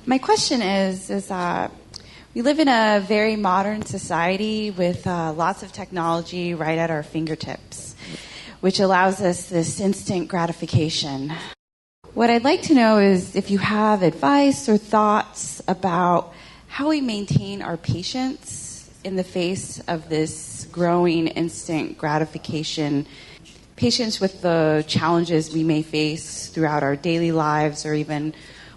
My question is we live in a very modern society with lots of technology right at our fingertips, which allows us this instant gratification. What I'd like to know is if you have advice or thoughts about how we maintain our patience in the face of this growing instant gratification, patience with the challenges we may face throughout our daily lives or even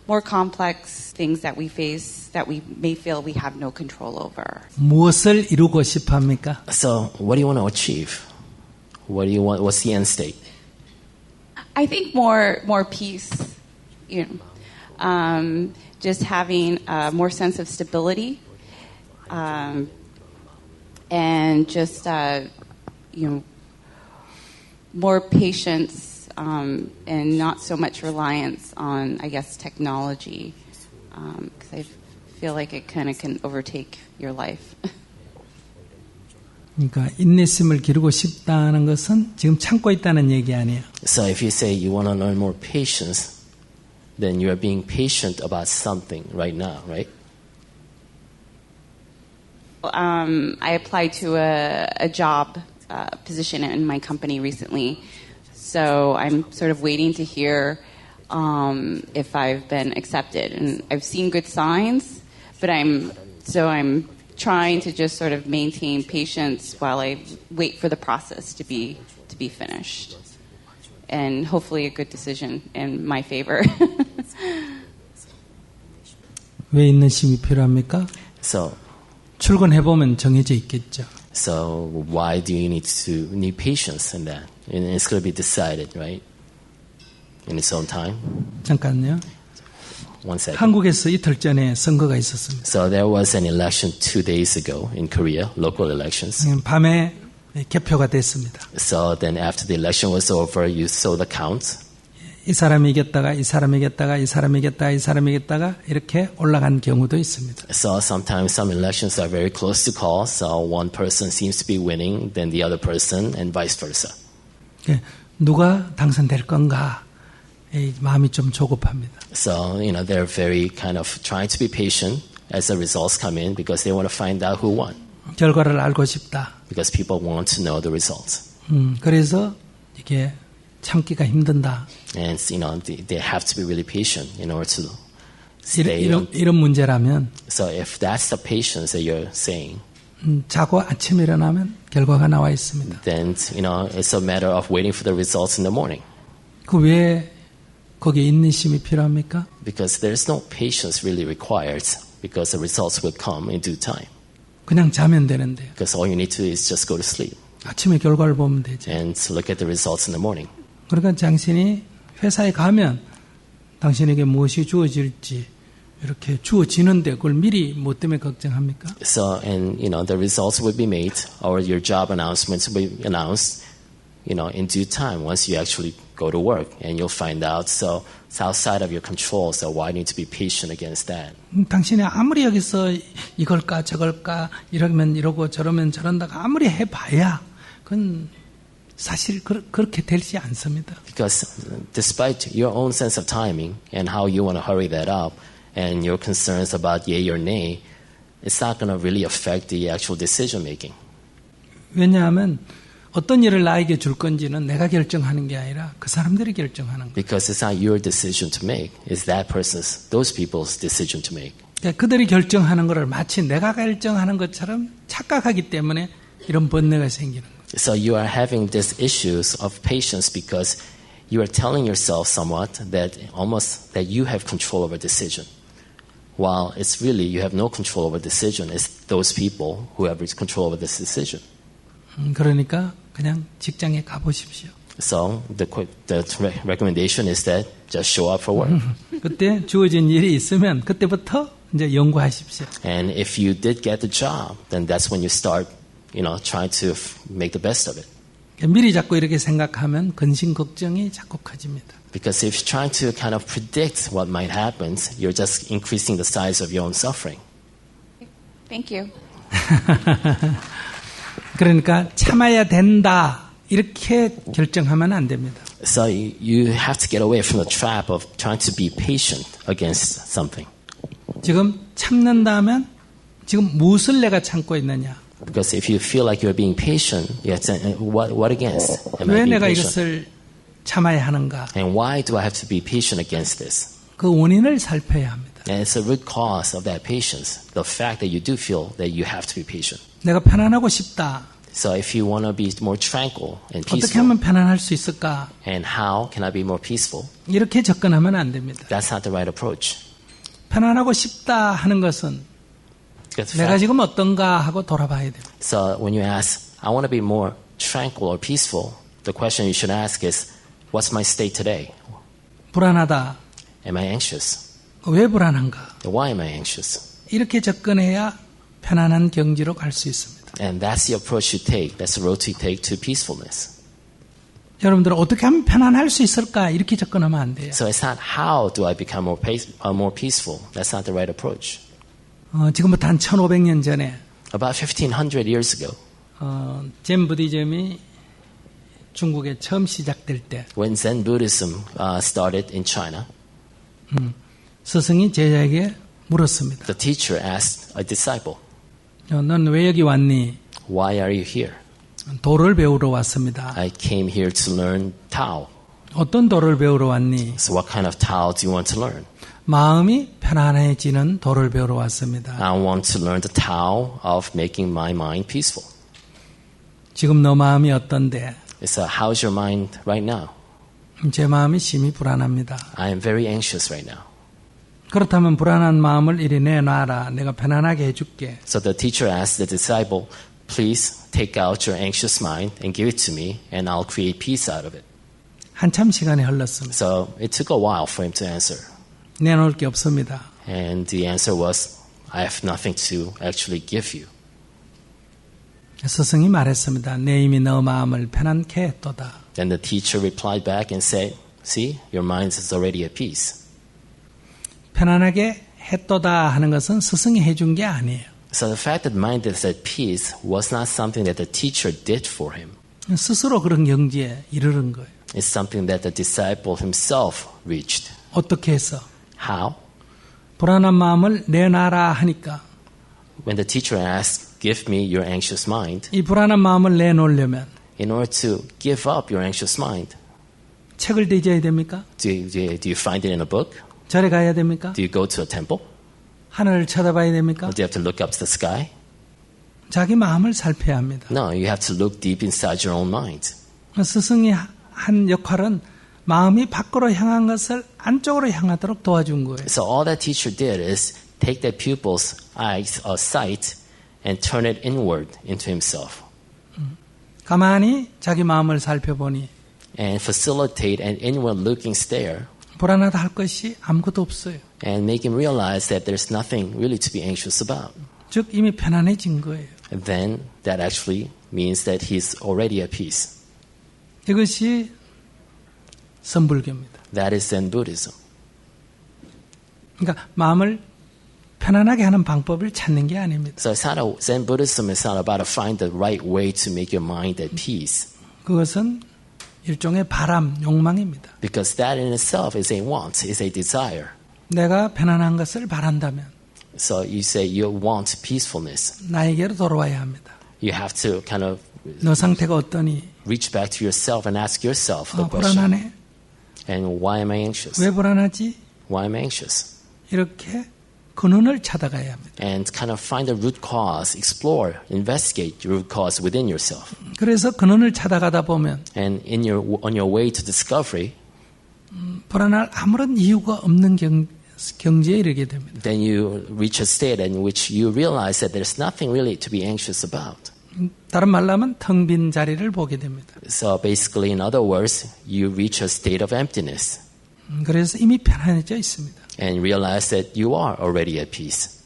more complex things that we face that we may feel we have no control over. 무엇을 이루고 싶어 합니까? So, what do you want to achieve? What do you want? What's the end state? I think more peace, just having more sense of stability, and just more patience, and not so much reliance on, I guess, technology, because I feel like it kind of can overtake your life. 그러니까 인내심을 기르고 싶다는 것은 지금 참고 있다는 얘기 아니에요. So if you say you want to learn more patience, then you are being patient about something right now, right? I applied to a job position in my company recently, so I'm sort of waiting to hear if I've been accepted, and I've seen good signs, but I'm trying to just sort of maintain patience while I wait for the process to be finished, and hopefully a good decision in my favor. 왜 인내심이 필요합니까? So 출근해 보면 정해져 있겠죠. So why do you need patience in that? And it's going to be decided, right? In its own time. 잠깐요. One second. 한국에서 이틀 전에 선거가 있었습니다. So there was an election 2 days ago in Korea, local elections. 밤에 개표가 됐습니다. So then after the election was over, you saw the count. 이 사람이 이겼다가 이 사람이 이겼다가 이 사람이 이겼다가 이 사람이 이겼다가 이렇게 올라간 경우도 있습니다. So sometimes some elections are very close to call. So one person seems to be winning, then the other person, and vice versa. 누가 당선될 건가? 마음이 좀 조급합니다. So, they're very kind of trying to be patient as the results come in because they want to find out who won. 결과를 알고 싶다. Because people want to know the results. 그래서 이게 참기가 힘든다. And, they have to be really patient in order to stay. 이런 문제라면. So if that's the patience that you're saying. 자고 아침에 일어나면 결과가 나와 있습니다. Then, it's a matter of waiting for the results in the morning. 그 왜 거기에 인내심이 필요합니까? Because there's no patience really required because the results will come in due time. 그냥 자면 되는데. Because all you need to do is just go to sleep. 아침에 결과를 보면 되죠. And look at the results in the morning. 그러니까 당신이 회사에 가면 당신에게 무엇이 주어질지 이렇게 주어지는데 그걸 미리 뭐 때문에 걱정합니까? So, and the results will be made, or your job announcements will be announced, in due time once you actually go to work, and you'll find out. So it's outside of your control. So why need to be patient against that? 당신이 아무리 여기서 이걸까 저걸까 이러면 이러고 저러면 저런다가 아무리 해봐야 그건 사실 그렇게 되지 않습니다. Because despite your own sense of timing and how you want to hurry that up, and your concerns about yay or nay, it's not going to really affect the actual decision making. 왜냐하면 어떤 일을 나에게 줄 건지는 내가 결정하는 게 아니라 그 사람들이 결정하는 거예요. Because it's not your decision to make; it's those people's decision to make. 그러니까 그들이 결정하는 것을 마치 내가 결정하는 것처럼 착각하기 때문에 이런 번뇌가 생기는 거예요. So you are having these issues of patience because you are telling yourself somewhat that you have control over decision. While it's really you have no control over decision, it's those people who have control over this decision. 그러니까 그냥 직장에 가보십시오. So the recommendation is that just show up for work. 그때 주어진 일이 있으면 그때부터 이제 연구하십시오. And if you did get the job, then that's when you start, trying to make the best of it. 미리 자꾸 이렇게 생각하면 근심 걱정이 자꾸 커집니다. Because if you're trying to kind of predict what might happen, you're just increasing the size of your own suffering. Thank you. 그러니까 참아야 된다 이렇게 결정하면 안 됩니다. So you have to get away from the trap of trying to be patient against something. 지금 참는다면 지금 무엇을 내가 참고 있느냐? Because if you feel like you're being patient, you have to say, what against? Am I 왜 being 내가 patient? 이것을 참아야 하는가? And why do I have to be patient against this? 그 원인을 살펴야 합니다. And it's the root cause of that patience, the fact that you do feel that you have to be patient. 내가 편안하고 싶다. So if you want to be more tranquil and 어떻게 peaceful, 하면 편안할 수 있을까? and how can I be more peaceful? 이렇게 접근하면 안 됩니다. That's not the right approach. 편안하고 싶다 하는 것은 Because 내가 지금 어떤가 하고 돌아봐야 돼요. So when you ask, I want to be more tranquil or peaceful, the question you should ask is, what's my state today? 불안하다. Am I anxious? 왜 불안한가? Why am I anxious? 이렇게 접근해야 편안한 경지로 갈 수 있습니다. And that's the approach you take. That's the road you take to peacefulness. 여러분들은 어떻게 하면 편안할 수 있을까? 이렇게 접근하면 안 돼요. So it's not how do I become more peaceful. That's not the right approach. 지금부터 한 1500년 전에 About 1500 years ago, 젠 부디즘이 중국에 처음 시작될 때 when Zen Buddhism started in China, 스승이 제자에게 물었습니다. the teacher asked a disciple, 넌 왜 여기 왔니? why are you here? 도를 배우러 왔습니다. I came here to learn Tao. 어떤 도를 배우러 왔니? So what kind of Tao do you want to learn? 마음이 편안해지는 도를 배우러 왔습니다. I want to learn the Tao of making my mind peaceful. 지금 너 마음이 어떤데? So how's your mind right now? 제 마음이 심히 불안합니다. I am very anxious right now. 그렇다면 불안한 마음을 이리 내놔라. 내가 편안하게 해줄게. So the teacher asked the disciple, please take out your anxious mind and give it to me, and I'll create peace out of it. 한참 시간이 흘렀습니다. So it took a while for him to answer. 내놓을 게 없습니다. And the answer was, I have nothing to actually give you. 스승이 말했습니다. 내 이미 너 마음을 편안케 했도다. Then the teacher replied back and said, see, your mind is already at peace. 편안하게 했도다 하는 것은 스승이 해준 게 아니에요. So the fact that mind is at peace was not something that the teacher did for him. 스스로 그런 경지에 이르는 거예요. It's something that the disciple himself reached. 어떻게 해서? How? 불안한 마음을 내놔라 하니까 When the teacher asked, give me your anxious mind, 이 불안한 마음을 내놓으려면 in order to give up your anxious mind, 책을 뒤져야 됩니까? do you find it in a book? 절에 가야 됩니까? Do you go to a temple? 하늘을 쳐다봐야 됩니까? Or do you have to look up to the sky? 자기 마음을 살펴야 합니다. No, you have to look deep inside your own mind. 스승이 한 역할은 마음이 밖으로 향한 것을 안쪽으로 향하도록 도와준 거예요. So all that teacher did is take that pupil's eyes or sight and turn it inward into himself 가만히 자기 마음을 살펴보니 and facilitate an inward-looking stare 불안하다 할 것이 아무것도 없어요. and make him realize that there's nothing really to be anxious about. 즉 이미 편안해진 거예요. And then that actually means that he's already at peace. 이것이 선불교입니다. That is Zen Buddhism. 그러니까 마음을 편안하게 하는 방법을 찾는 게 아닙니다. So it's not Zen Buddhism is not about to find the right way to make your mind at peace. 그것은 일종의 바람, 욕망입니다. Because that in itself is a want, is a desire. 내가 편안한 것을 바란다면 So you say you want peacefulness. 나에게로 돌아와야 합니다. You have to kind of 너 상태가 어떠니? reach back to yourself and ask yourself the question. 불안하네. And why am I anxious? 왜 불안하지? Why am I anxious? 이렇게 근원을 찾아가야 합니다. And kind of find the root cause, explore, investigate your root cause within yourself. 그래서 근원을 찾아가다 보면 And on your way to discovery, 불안할 아무런 이유가 없는 경지에 이르게 됩니다. then you reach a state in which you realize that there's nothing really to be anxious about. 다른 말로 하면 텅 빈 자리를 보게 됩니다. So basically, in other words, you reach a state of emptiness 그래서 이미 편안해져 있습니다. and realize that you are already at peace.